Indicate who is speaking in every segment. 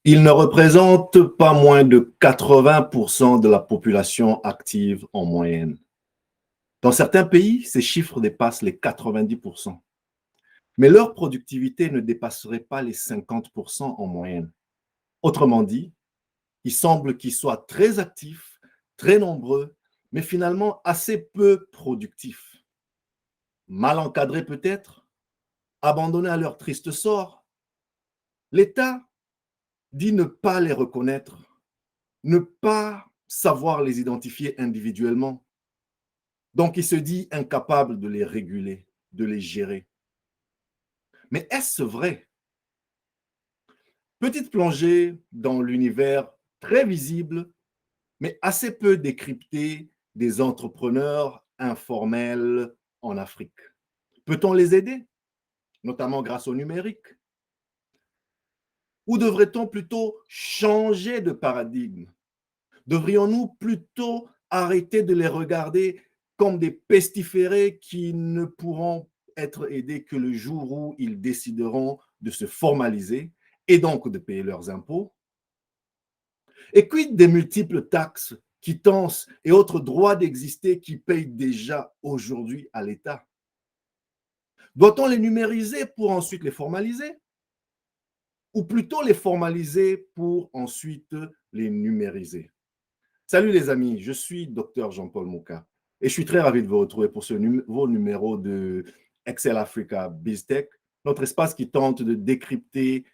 Speaker 1: Ils ne représentent pas moins de 80% de la population active en moyenne. Dans certains pays, ces chiffres dépassent les 90%. Mais leur productivité ne dépasserait pas les 50% en moyenne. Autrement dit, il semble qu'ils soient très actifs, très nombreux, mais finalement assez peu productifs. Mal encadrés peut-être, abandonnés à leur triste sort. L'État dit ne pas les reconnaître, ne pas savoir les identifier individuellement. Donc, il se dit incapable de les réguler, de les gérer. Mais est-ce vrai? Petite plongée dans l'univers très visible, mais assez peu décrypté des entrepreneurs informels en Afrique. Peut-on les aider, notamment grâce au numérique? Ou devrait-on plutôt changer de paradigme? Devrions-nous plutôt arrêter de les regarder comme des pestiférés qui ne pourront être aidés que le jour où ils décideront de se formaliser et donc de payer leurs impôts? Et quid des multiples taxes, quittances et autres droits d'exister qui payent déjà aujourd'hui à l'État? Doit-on les numériser pour ensuite les formaliser? Ou plutôt les formaliser pour ensuite les numériser? Salut les amis, je suis Dr Jean-Paul Mouka et je suis très ravi de vous retrouver pour ce nouveau numéro de Excel Africa BizTech, notre espace qui tente de décrypter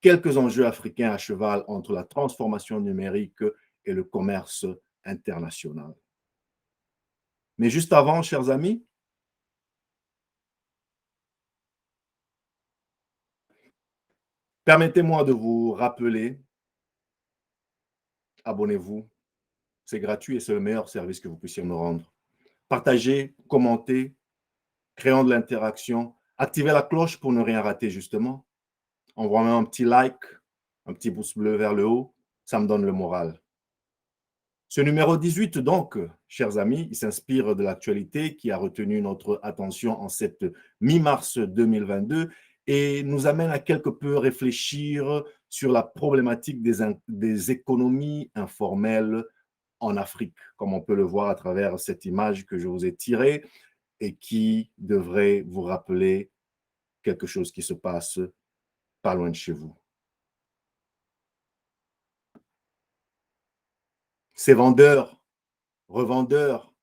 Speaker 1: quelques enjeux africains à cheval entre la transformation numérique et le commerce international. Mais juste avant, chers amis, permettez-moi de vous rappeler, abonnez-vous, c'est gratuit et c'est le meilleur service que vous puissiez me rendre. Partagez, commentez, créons de l'interaction, activez la cloche pour ne rien rater justement. Envoie-moi un petit like, un petit pouce bleu vers le haut, ça me donne le moral. Ce numéro 18, donc, chers amis, il s'inspire de l'actualité qui a retenu notre attention en cette mi-mars 2022 et nous amène à quelque peu réfléchir sur la problématique des économies informelles en Afrique, comme on peut le voir à travers cette image que je vous ai tirée et qui devrait vous rappeler quelque chose qui se passe pas loin de chez vous. Ces vendeurs, revendeurs,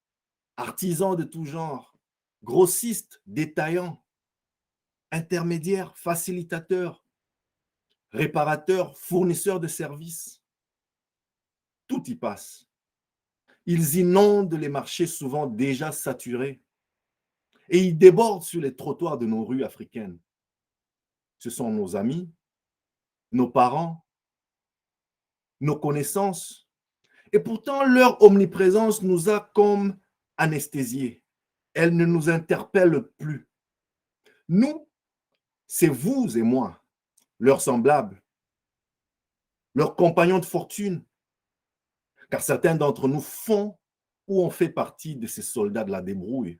Speaker 1: artisans de tout genre, grossistes, détaillants, intermédiaires, facilitateurs, réparateurs, fournisseurs de services, tout y passe. Ils inondent les marchés souvent déjà saturés et ils débordent sur les trottoirs de nos rues africaines. Ce sont nos amis, nos parents, nos connaissances. Et pourtant, leur omniprésence nous a comme anesthésiés. Elle ne nous interpelle plus. Nous, c'est vous et moi, leurs semblables, leurs compagnons de fortune, car certains d'entre nous font ou ont fait partie de ces soldats de la débrouille.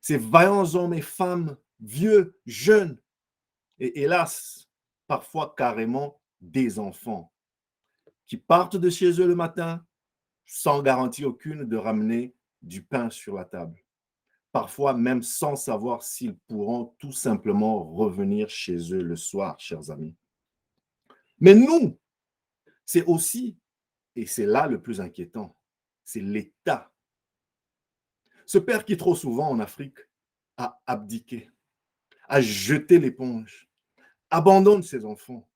Speaker 1: Ces vaillants hommes et femmes, vieux, jeunes, et hélas, parfois carrément des enfants, qui partent de chez eux le matin sans garantie aucune de ramener du pain sur la table. Parfois même sans savoir s'ils pourront tout simplement revenir chez eux le soir, chers amis. Mais nous, c'est aussi, et c'est là le plus inquiétant, c'est l'État. Ce père qui trop souvent en Afrique a abdiqué, a jeté l'éponge, abandonne ses enfants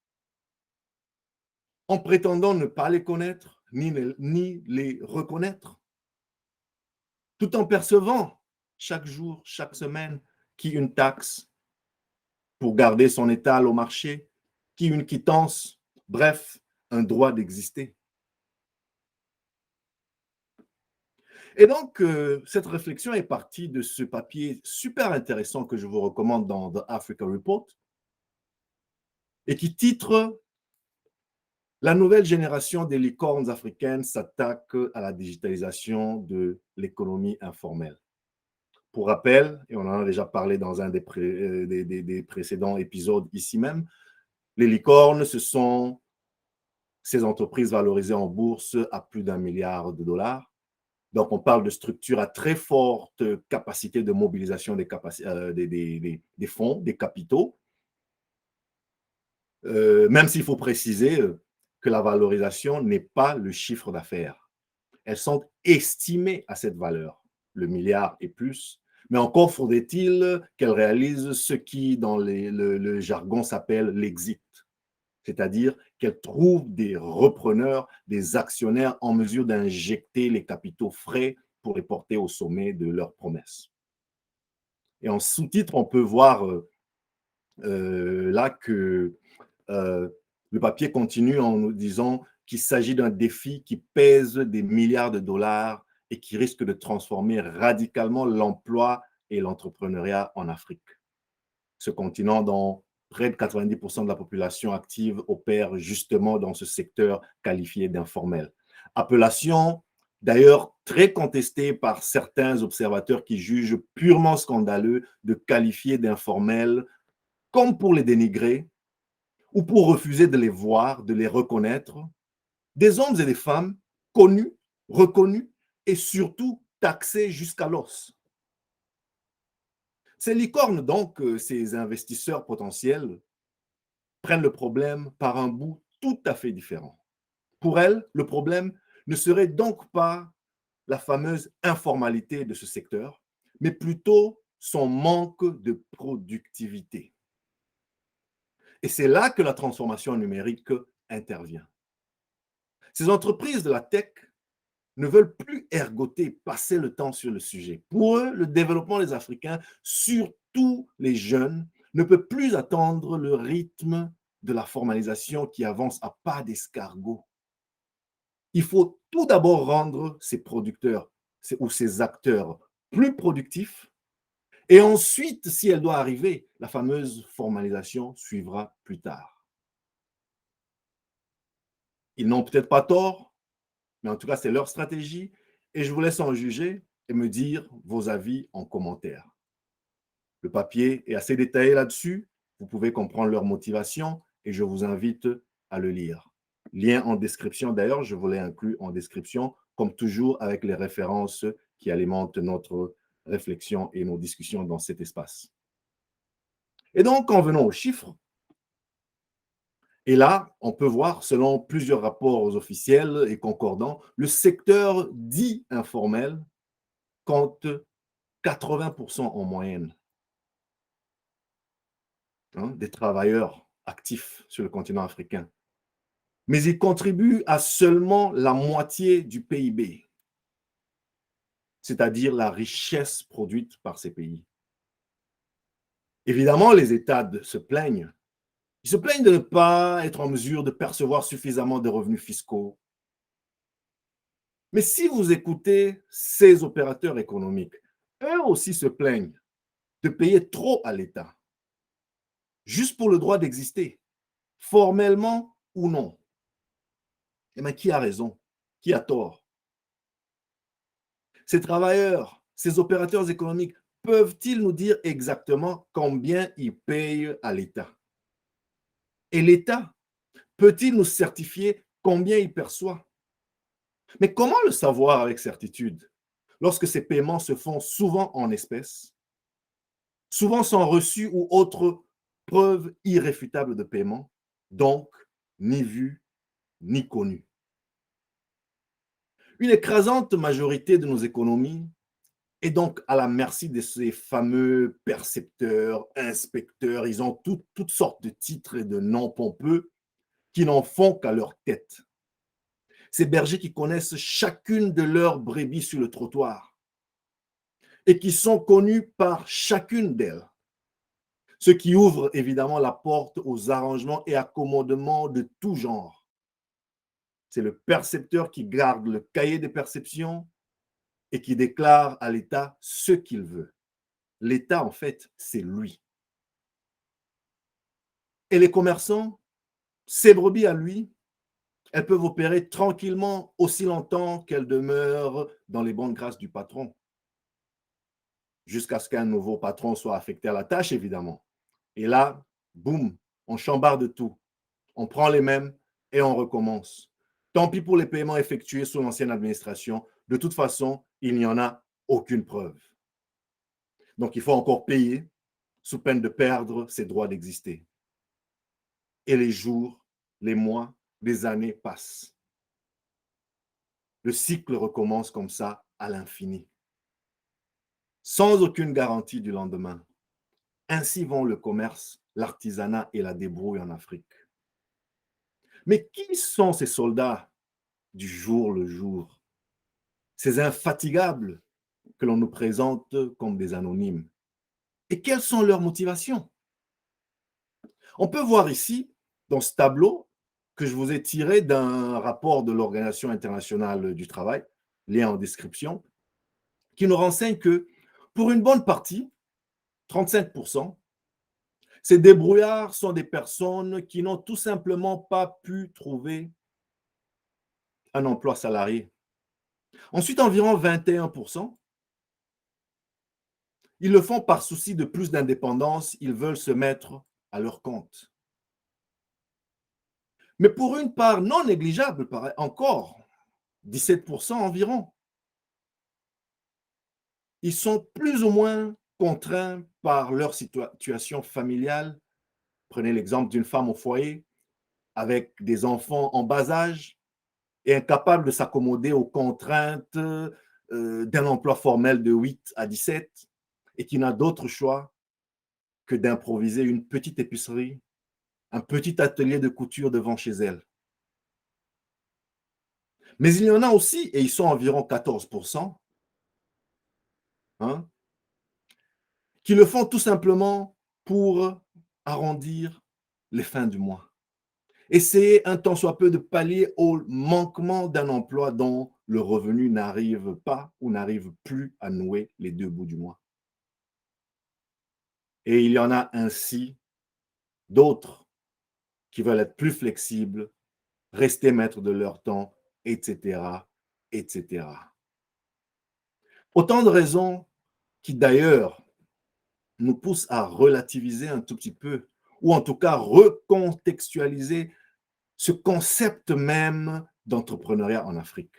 Speaker 1: en prétendant ne pas les connaître ni les reconnaître, tout en percevant chaque jour, chaque semaine, qui une taxe pour garder son étal au marché, qui une quittance, bref, un droit d'exister. Et donc, cette réflexion est partie de ce papier super intéressant que je vous recommande dans The Africa Report et qui titre La nouvelle génération des licornes africaines s'attaque à la digitalisation de l'économie informelle. Pour rappel, et on en a déjà parlé dans un des précédents épisodes ici même, Les licornes, ce sont ces entreprises valorisées en bourse à plus d'1 milliard de dollars. Donc, on parle de structures à très forte capacité de mobilisation des fonds, des capitaux, même s'il faut préciser que la valorisation n'est pas le chiffre d'affaires. Elles sont estimées à cette valeur, le milliard et plus. Mais encore faudrait-il qu'elles réalisent ce qui, dans le jargon, s'appelle l'exit, c'est-à-dire qu'elles trouvent des repreneurs, des actionnaires en mesure d'injecter les capitaux frais pour les porter au sommet de leurs promesses. Et en sous-titre, on peut voir là que euh, le papier continue en nous disant qu'il s'agit d'un défi qui pèse des milliards de dollars et qui risque de transformer radicalement l'emploi et l'entrepreneuriat en Afrique. Ce continent dont près de 90% de la population active opère justement dans ce secteur qualifié d'informel. Appellation d'ailleurs très contestée par certains observateurs qui jugent purement scandaleux de qualifier d'informel comme pour les dénigrer ou pour refuser de les voir, de les reconnaître, des hommes et des femmes connus, reconnus et surtout taxés jusqu'à l'os. Ces licornes, donc, ces investisseurs potentiels, prennent le problème par un bout tout à fait différent. Pour elles, le problème ne serait donc pas la fameuse informalité de ce secteur, mais plutôt son manque de productivité. Et c'est là que la transformation numérique intervient. Ces entreprises de la tech ne veulent plus ergoter, passer le temps sur le sujet. Pour eux, le développement des Africains, surtout les jeunes, ne peut plus attendre le rythme de la formalisation qui avance à pas d'escargot. Il faut tout d'abord rendre ces producteurs ou ces acteurs plus productifs et ensuite, si elle doit arriver, la fameuse formalisation suivra plus tard. Ils n'ont peut-être pas tort, mais en tout cas, c'est leur stratégie et je vous laisse en juger et me dire vos avis en commentaire. Le papier est assez détaillé là-dessus. Vous pouvez comprendre leur motivation et je vous invite à le lire. Lien en description. D'ailleurs, je vous l'ai inclus en description, comme toujours avec les références qui alimentent notre réflexion et nos discussions dans cet espace. Et donc, en venant aux chiffres, et là, on peut voir, selon plusieurs rapports officiels et concordants, le secteur dit informel compte 80% en moyenne des travailleurs actifs sur le continent africain. Mais il contribue à seulement la moitié du PIB, c'est-à-dire la richesse produite par ces pays. Évidemment, les États se plaignent. Ils se plaignent de ne pas être en mesure de percevoir suffisamment de revenus fiscaux. Mais si vous écoutez ces opérateurs économiques, eux aussi se plaignent de payer trop à l'État, juste pour le droit d'exister, formellement ou non. Eh bien, qui a raison? Qui a tort? Ces travailleurs, ces opérateurs économiques, peuvent-ils nous dire exactement combien ils payent à l'État? Et l'État, peut-il nous certifier combien il perçoit? Mais comment le savoir avec certitude lorsque ces paiements se font souvent en espèces, souvent sans reçu ou autre preuve irréfutable de paiement, donc ni vue ni connue? Une écrasante majorité de nos économies est donc à la merci de ces fameux percepteurs, inspecteurs, ils ont toutes sortes de titres et de noms pompeux qui n'en font qu'à leur tête. Ces bergers qui connaissent chacune de leurs brebis sur le trottoir et qui sont connus par chacune d'elles, ce qui ouvre évidemment la porte aux arrangements et accommodements de tout genre. C'est le percepteur qui garde le cahier des perceptions et qui déclare à l'État ce qu'il veut. L'État, en fait, c'est lui. Et les commerçants, ces brebis à lui, elles peuvent opérer tranquillement aussi longtemps qu'elles demeurent dans les bonnes grâces du patron, jusqu'à ce qu'un nouveau patron soit affecté à la tâche, évidemment. Et là, boum, on chambarde tout. On prend les mêmes et on recommence. Tant pis pour les paiements effectués sous l'ancienne administration. De toute façon, il n'y en a aucune preuve. Donc, il faut encore payer sous peine de perdre ses droits d'exister. Et les jours, les mois, les années passent. Le cycle recommence comme ça à l'infini, sans aucune garantie du lendemain. Ainsi vont le commerce, l'artisanat et la débrouille en Afrique. Mais qui sont ces soldats du jour le jour? Ces infatigables que l'on nous présente comme des anonymes. Et quelles sont leurs motivations? On peut voir ici, dans ce tableau, que je vous ai tiré d'un rapport de l'Organisation internationale du travail, lien en description, qui nous renseigne que pour une bonne partie, 35%, ces débrouillards sont des personnes qui n'ont tout simplement pas pu trouver un emploi salarié. Ensuite, environ 21%, ils le font par souci de plus d'indépendance, ils veulent se mettre à leur compte. Mais pour une part non négligeable, encore, 17% environ, ils sont plus ou moins contraints par leur situation familiale. Prenez l'exemple d'une femme au foyer avec des enfants en bas âge et incapable de s'accommoder aux contraintes d'un emploi formel de 8 à 17 et qui n'a d'autre choix que d'improviser une petite épicerie, un petit atelier de couture devant chez elle. Mais il y en a aussi, et ils sont environ 14%, hein, qui le font tout simplement pour arrondir les fins du mois. Essayer un tant soit peu de pallier au manquement d'un emploi dont le revenu n'arrive pas ou n'arrive plus à nouer les deux bouts du mois. Et il y en a ainsi d'autres qui veulent être plus flexibles, rester maîtres de leur temps, etc., etc. Autant de raisons qui d'ailleurs nous poussent à relativiser un tout petit peu, ou en tout cas recontextualiser ce concept même d'entrepreneuriat en Afrique.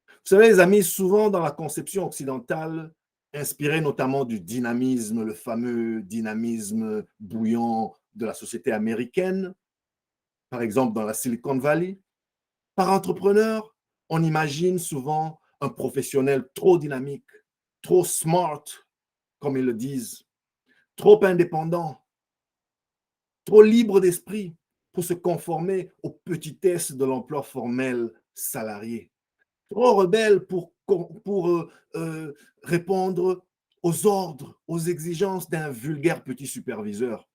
Speaker 1: Vous savez, les amis, souvent dans la conception occidentale, inspirée notamment du dynamisme, le fameux dynamisme bouillant de la société américaine, par exemple dans la Silicon Valley, par entrepreneur, on imagine souvent un professionnel trop dynamique, trop smart, comme ils le disent, trop indépendant, trop libre d'esprit pour se conformer aux petitesses de l'emploi formel salarié, trop rebelle pour répondre aux ordres, aux exigences d'un vulgaire petit superviseur,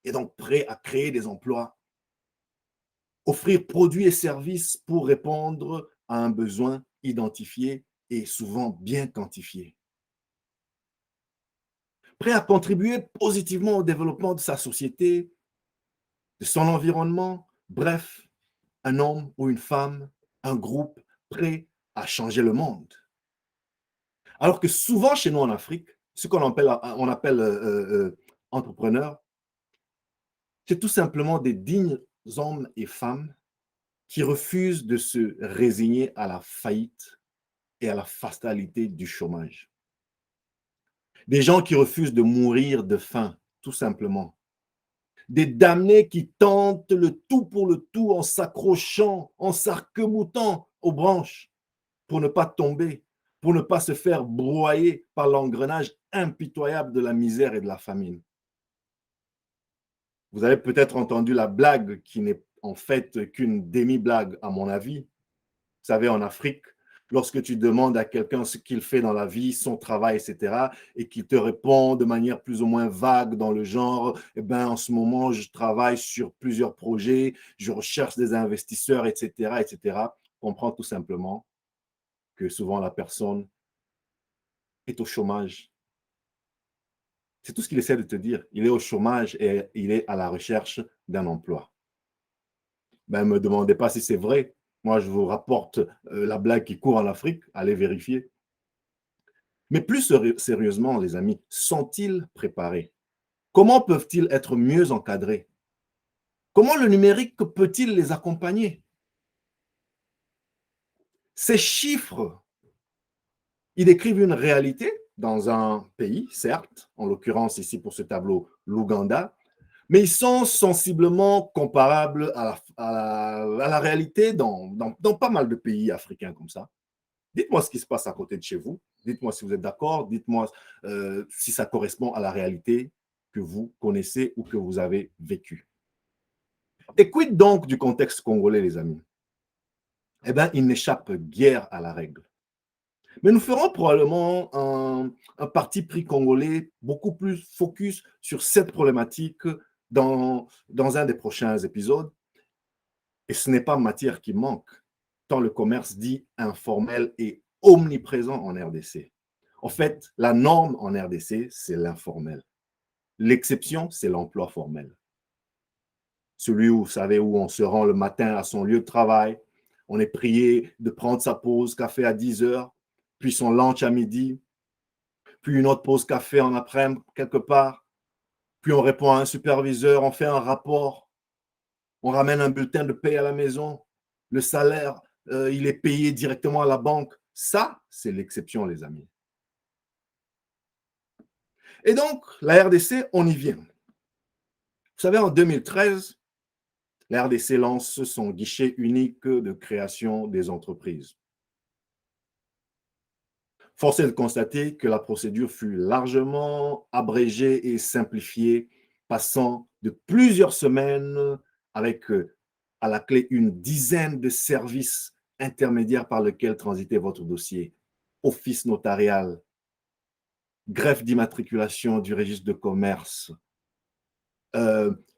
Speaker 1: et donc prêt à créer des emplois, offrir produits et services pour répondre à un besoin identifié et souvent bien quantifié, prêt à contribuer positivement au développement de sa société, de son environnement, bref, un homme ou une femme, un groupe prêt à changer le monde. Alors que souvent chez nous en Afrique, ce qu'on appelle entrepreneurs, c'est tout simplement des dignes hommes et femmes qui refusent de se résigner à la faillite et à la fatalité du chômage. Des gens qui refusent de mourir de faim, tout simplement. Des damnés qui tentent le tout pour le tout en s'accrochant, en s'arc-boutant aux branches pour ne pas tomber, pour ne pas se faire broyer par l'engrenage impitoyable de la misère et de la famine. Vous avez peut-être entendu la blague qui n'est en fait qu'une demi-blague à mon avis. Vous savez, en Afrique, lorsque tu demandes à quelqu'un ce qu'il fait dans la vie, son travail, etc., et qu'il te répond de manière plus ou moins vague dans le genre, eh ben, en ce moment, je travaille sur plusieurs projets, je recherche des investisseurs, etc., etc., on comprend tout simplement que souvent la personne est au chômage. C'est tout ce qu'il essaie de te dire. Il est au chômage et il est à la recherche d'un emploi. Ben, ne me demandez pas si c'est vrai. Moi, je vous rapporte la blague qui court en Afrique. Allez vérifier. Mais plus sérieusement, les amis, sont-ils préparés? Comment peuvent-ils être mieux encadrés? Comment le numérique peut-il les accompagner? Ces chiffres, ils décrivent une réalité dans un pays, certes, en l'occurrence ici pour ce tableau, l'Ouganda, mais ils sont sensiblement comparables à la réalité dans pas mal de pays africains comme ça. Dites-moi ce qui se passe à côté de chez vous. Dites-moi si vous êtes d'accord. Dites-moi si ça correspond à la réalité que vous connaissez ou que vous avez vécue. Et quid donc du contexte congolais, les amis? Eh bien, il n'échappe guère à la règle. Mais nous ferons probablement un parti pris congolais beaucoup plus focus sur cette problématique dans un des prochains épisodes. Et ce n'est pas matière qui manque, tant le commerce dit informel est omniprésent en RDC. En fait, la norme en RDC, c'est l'informel. L'exception, c'est l'emploi formel. Celui où, vous savez, où on se rend le matin à son lieu de travail, on est prié de prendre sa pause café à 10 heures, puis son lunch à midi, puis une autre pause café en après-midi quelque part, puis on répond à un superviseur, on fait un rapport, on ramène un bulletin de paie à la maison, le salaire, il est payé directement à la banque. Ça, c'est l'exception, les amis. Et donc, la RDC, on y vient. Vous savez, en 2013, la RDC lance son guichet unique de création des entreprises. Force est de constater que la procédure fut largement abrégée et simplifiée, passant de plusieurs semaines avec à la clé une dizaine de services intermédiaires par lesquels transitait votre dossier. Office notarial, greffe d'immatriculation du registre de commerce,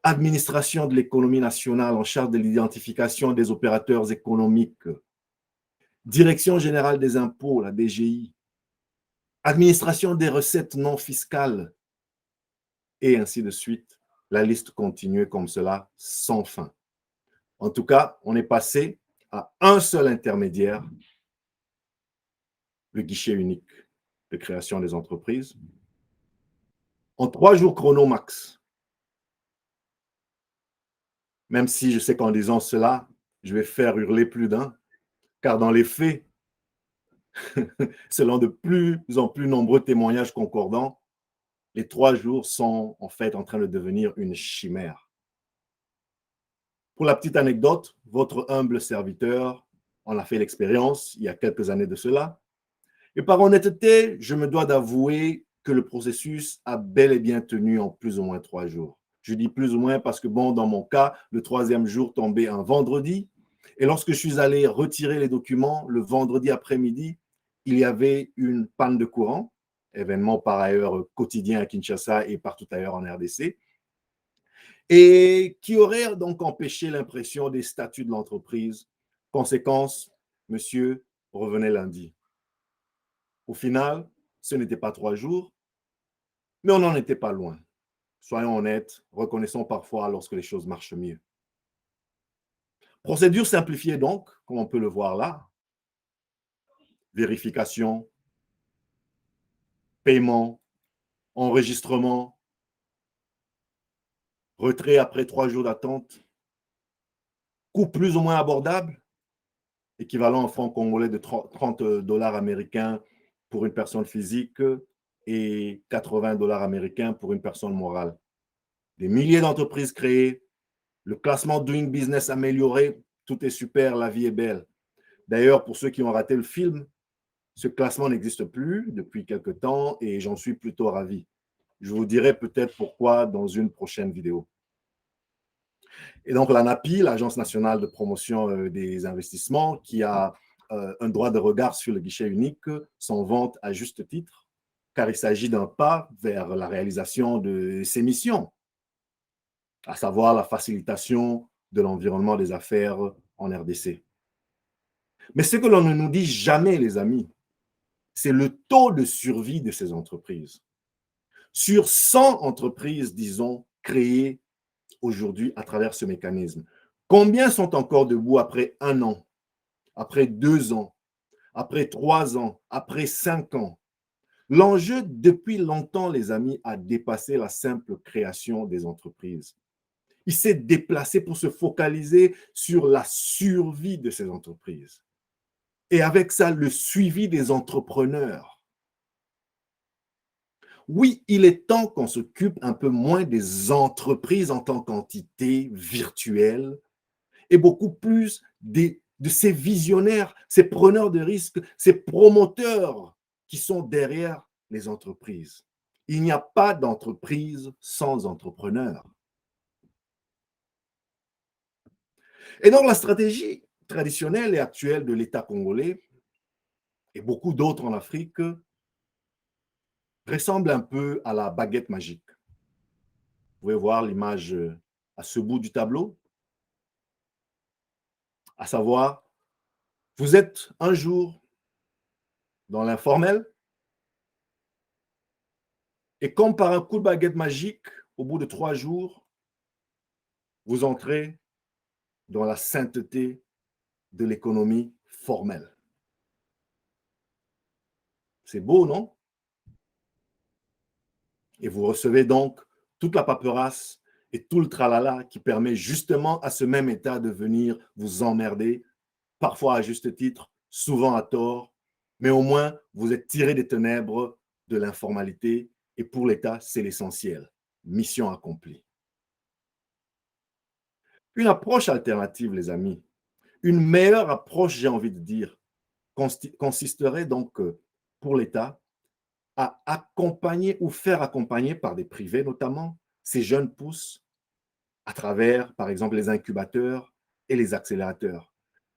Speaker 1: administration de l'économie nationale en charge de l'identification des opérateurs économiques, direction générale des impôts, la DGI, administration des recettes non fiscales, et ainsi de suite. La liste continuait comme cela, sans fin. En tout cas, on est passé à un seul intermédiaire, le guichet unique de création des entreprises, en 3 jours chrono max. Même si je sais qu'en disant cela, je vais faire hurler plus d'un, car dans les faits, selon de plus en plus nombreux témoignages concordants, les 3 jours sont en fait en train de devenir une chimère. Pour la petite anecdote, votre humble serviteur en a fait l'expérience il y a quelques années de cela. Et par honnêteté, je me dois d'avouer que le processus a bel et bien tenu en plus ou moins 3 jours. Je dis plus ou moins parce que, bon, dans mon cas, le 3e jour tombait un vendredi. Et lorsque je suis allé retirer les documents, le vendredi après-midi, il y avait une panne de courant, événement par ailleurs quotidien à Kinshasa et partout ailleurs en RDC, et qui aurait donc empêché l'impression des statuts de l'entreprise. Conséquence, monsieur revenait lundi. Au final, ce n'était pas 3 jours, mais on n'en était pas loin. Soyons honnêtes, reconnaissons parfois lorsque les choses marchent mieux. Procédure simplifiée donc, comme on peut le voir là. Vérification, paiement, enregistrement, retrait après 3 jours d'attente, coût plus ou moins abordable, équivalent en francs congolais de 30 dollars américains pour une personne physique et 80 dollars américains pour une personne morale. Des milliers d'entreprises créées, le classement Doing Business amélioré, tout est super, la vie est belle. D'ailleurs, pour ceux qui ont raté le film, ce classement n'existe plus depuis quelque temps et j'en suis plutôt ravi. Je vous dirai peut-être pourquoi dans une prochaine vidéo. Et donc, l'ANAPI, l'Agence nationale de promotion des investissements, qui a un droit de regard sur le guichet unique, s'en vante à juste titre, car il s'agit d'un pas vers la réalisation de ses missions, à savoir la facilitation de l'environnement des affaires en RDC. Mais ce que l'on ne nous dit jamais, les amis, c'est le taux de survie de ces entreprises. Sur 100 entreprises, disons, créées aujourd'hui à travers ce mécanisme, combien sont encore debout après 1 an, après 2 ans, après 3 ans, après 5 ans? L'enjeu, depuis longtemps, les amis, a dépassé la simple création des entreprises. Il s'est déplacé pour se focaliser sur la survie de ces entreprises. Et avec ça, le suivi des entrepreneurs. Oui, il est temps qu'on s'occupe un peu moins des entreprises en tant qu'entité virtuelle et beaucoup plus de ces visionnaires, ces preneurs de risques, ces promoteurs qui sont derrière les entreprises. Il n'y a pas d'entreprise sans entrepreneur. Et donc, la stratégie traditionnelle et actuelle de l'État congolais et beaucoup d'autres en Afrique ressemble un peu à la baguette magique. Vous pouvez voir l'image à ce bout du tableau, à savoir, vous êtes un jour dans l'informel et comme par un coup de baguette magique, au bout de 3 jours, vous entrez dans la sainteté de l'économie formelle. C'est beau, non? Et vous recevez donc toute la paperasse et tout le tralala qui permet justement à ce même État de venir vous emmerder, parfois à juste titre, souvent à tort, mais au moins vous êtes tiré des ténèbres de l'informalité et pour l'État, c'est l'essentiel. Mission accomplie. Une approche alternative, les amis, une meilleure approche, j'ai envie de dire, consisterait donc pour l'État à accompagner ou faire accompagner par des privés notamment ces jeunes pousses à travers, par exemple, les incubateurs et les accélérateurs,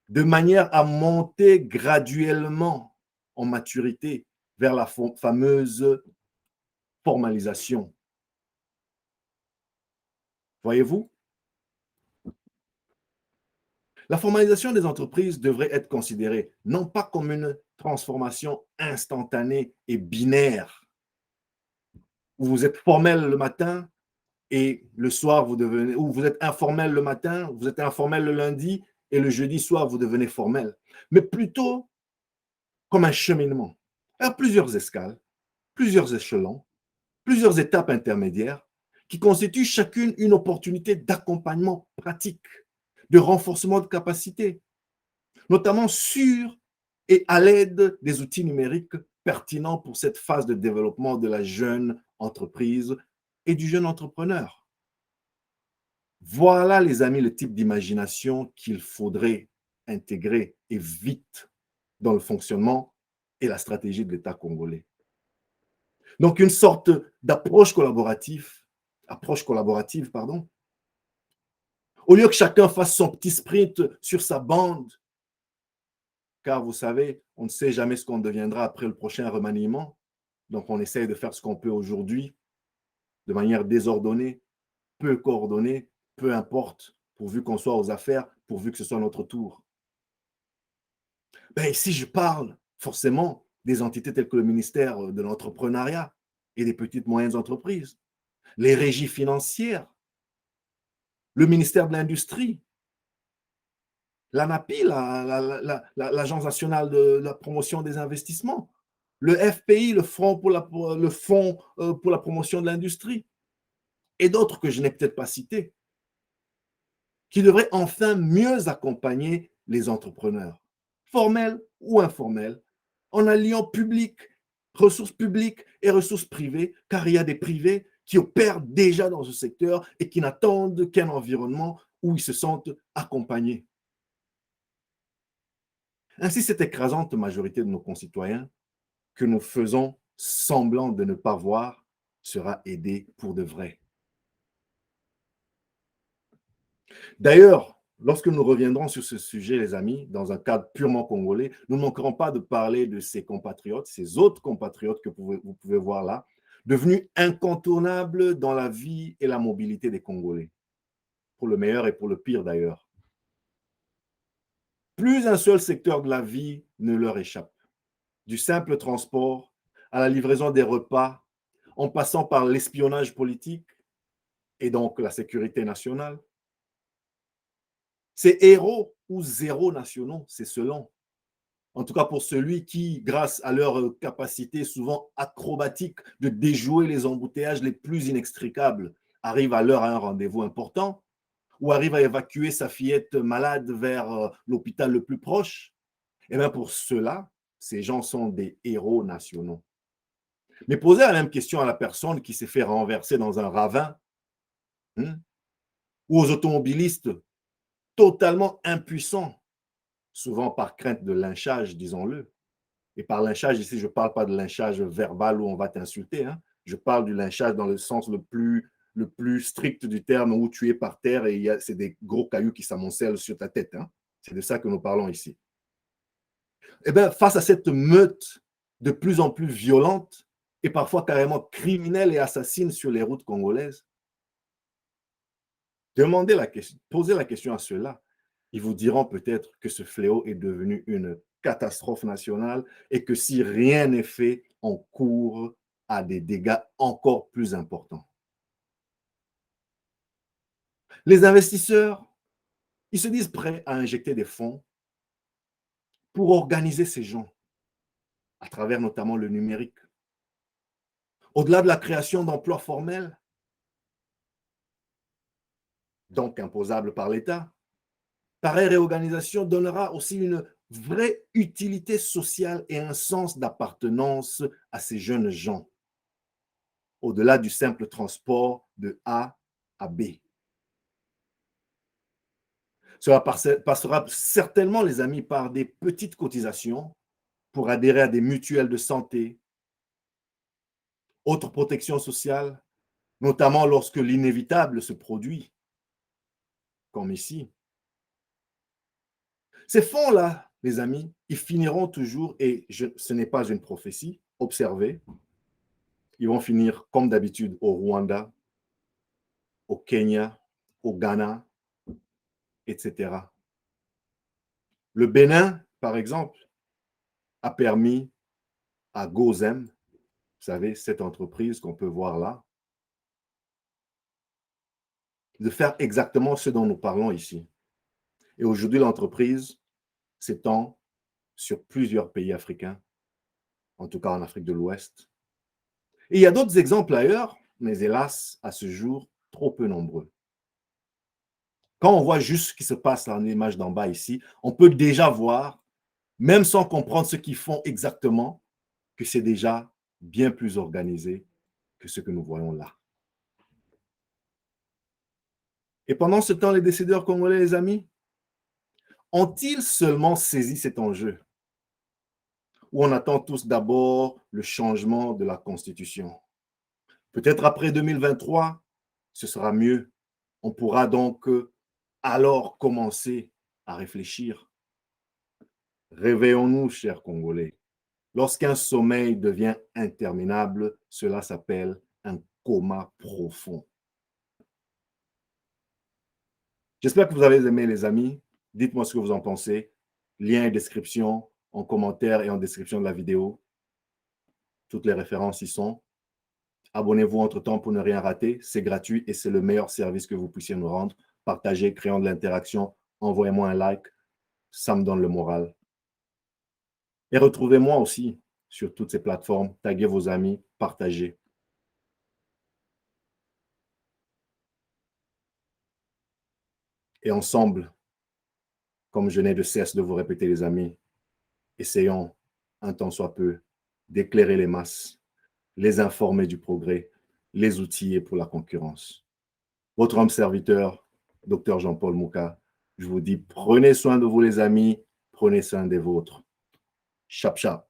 Speaker 1: de manière à monter graduellement en maturité vers la fameuse formalisation. Voyez-vous, la formalisation des entreprises devrait être considérée non pas comme une transformation instantanée et binaire, où vous êtes formel le matin et le soir, vous devenez, ou vous êtes informel le matin, vous êtes informel le lundi et le jeudi soir, vous devenez formel, mais plutôt comme un cheminement à plusieurs escales, plusieurs échelons, plusieurs étapes intermédiaires qui constituent chacune une opportunité d'accompagnement pratique, de renforcement de capacité, notamment sur et à l'aide des outils numériques pertinents pour cette phase de développement de la jeune entreprise et du jeune entrepreneur. Voilà, les amis, le type d'imagination qu'il faudrait intégrer et vite dans le fonctionnement et la stratégie de l'État congolais. Donc, une sorte approche collaborative, pardon. Au lieu que chacun fasse son petit sprint sur sa bande, car vous savez, on ne sait jamais ce qu'on deviendra après le prochain remaniement. Donc, on essaye de faire ce qu'on peut aujourd'hui de manière désordonnée, peu coordonnée, peu importe, pourvu qu'on soit aux affaires, pourvu que ce soit notre tour. Ben, ici, je parle forcément des entités telles que le ministère de l'entrepreneuriat et des petites et moyennes entreprises, les régies financières, le ministère de l'Industrie, l'ANAPI, l'Agence nationale de la promotion des investissements, le FPI, le Fonds pour la promotion de l'industrie, et d'autres que je n'ai peut-être pas cités, qui devraient enfin mieux accompagner les entrepreneurs, formels ou informels, en alliant ressources publiques et ressources privées, car il y a des privés qui opèrent déjà dans ce secteur et qui n'attendent qu'un environnement où ils se sentent accompagnés. Ainsi, cette écrasante majorité de nos concitoyens que nous faisons semblant de ne pas voir sera aidée pour de vrai. D'ailleurs, lorsque nous reviendrons sur ce sujet, les amis, dans un cadre purement congolais, nous ne manquerons pas de parler de ces compatriotes, ces autres compatriotes que vous pouvez voir là, devenus incontournables dans la vie et la mobilité des Congolais, pour le meilleur et pour le pire d'ailleurs. Plus un seul secteur de la vie ne leur échappe, du simple transport à la livraison des repas, en passant par l'espionnage politique et donc la sécurité nationale. C'est héros ou zéro nationaux, c'est selon. En tout cas pour celui qui, grâce à leur capacité souvent acrobatique de déjouer les embouteillages les plus inextricables, arrive à l'heure à un rendez-vous important, ou arrive à évacuer sa fillette malade vers l'hôpital le plus proche, eh bien pour cela, ces gens sont des héros nationaux. Mais posez la même question à la personne qui s'est fait renverser dans un ravin, hein, ou aux automobilistes totalement impuissants, souvent par crainte de lynchage, disons-le. Et par lynchage, ici, je ne parle pas de lynchage verbal où on va t'insulter, hein. Je parle du lynchage dans le sens le plus strict du terme, où tu es par terre et c'est des gros cailloux qui s'amoncellent sur ta tête, hein. C'est de ça que nous parlons ici. Eh bien, face à cette meute de plus en plus violente et parfois carrément criminelle et assassine sur les routes congolaises, posez la question à ceux-là. Ils vous diront peut-être que ce fléau est devenu une catastrophe nationale et que si rien n'est fait, on court à des dégâts encore plus importants. Les investisseurs, ils se disent prêts à injecter des fonds pour organiser ces gens, à travers notamment le numérique. Au-delà de la création d'emplois formels, donc imposables par l'État, pareille réorganisation donnera aussi une vraie utilité sociale et un sens d'appartenance à ces jeunes gens, au-delà du simple transport de A à B. Cela passera certainement, les amis, par des petites cotisations pour adhérer à des mutuelles de santé, autres protections sociales, notamment lorsque l'inévitable se produit, comme ici. Ces fonds-là, les amis, ils finiront toujours, et ce n'est pas une prophétie, observez, ils vont finir comme d'habitude au Rwanda, au Kenya, au Ghana, etc. Le Bénin, par exemple, a permis à Gozem, vous savez, cette entreprise qu'on peut voir là, de faire exactement ce dont nous parlons ici. Et aujourd'hui, l'entreprise s'étend sur plusieurs pays africains, en tout cas en Afrique de l'Ouest. Et il y a d'autres exemples ailleurs, mais hélas, à ce jour, trop peu nombreux. Quand on voit juste ce qui se passe dans l'image d'en bas ici, on peut déjà voir, même sans comprendre ce qu'ils font exactement, que c'est déjà bien plus organisé que ce que nous voyons là. Et pendant ce temps, les décideurs congolais, les amis, ont-ils seulement saisi cet enjeu? Ou on attend tous d'abord le changement de la Constitution? Peut-être après 2023, ce sera mieux. On pourra donc alors commencer à réfléchir. Réveillons-nous, chers Congolais. Lorsqu'un sommeil devient interminable, cela s'appelle un coma profond. J'espère que vous avez aimé, les amis. Dites-moi ce que vous en pensez. Lien et description en commentaire et en description de la vidéo. Toutes les références y sont. Abonnez-vous entre-temps pour ne rien rater. C'est gratuit et c'est le meilleur service que vous puissiez nous rendre. Partagez, créons de l'interaction. Envoyez-moi un like. Ça me donne le moral. Et retrouvez-moi aussi sur toutes ces plateformes. Taguez vos amis, partagez. Et ensemble, comme je n'ai de cesse de vous répéter, les amis, essayons, un temps soit peu, d'éclairer les masses, les informer du progrès, les outiller pour la concurrence. Votre homme serviteur, Dr Jean-Paul Mouka, je vous dis, prenez soin de vous, les amis, prenez soin des vôtres. Chap, chap.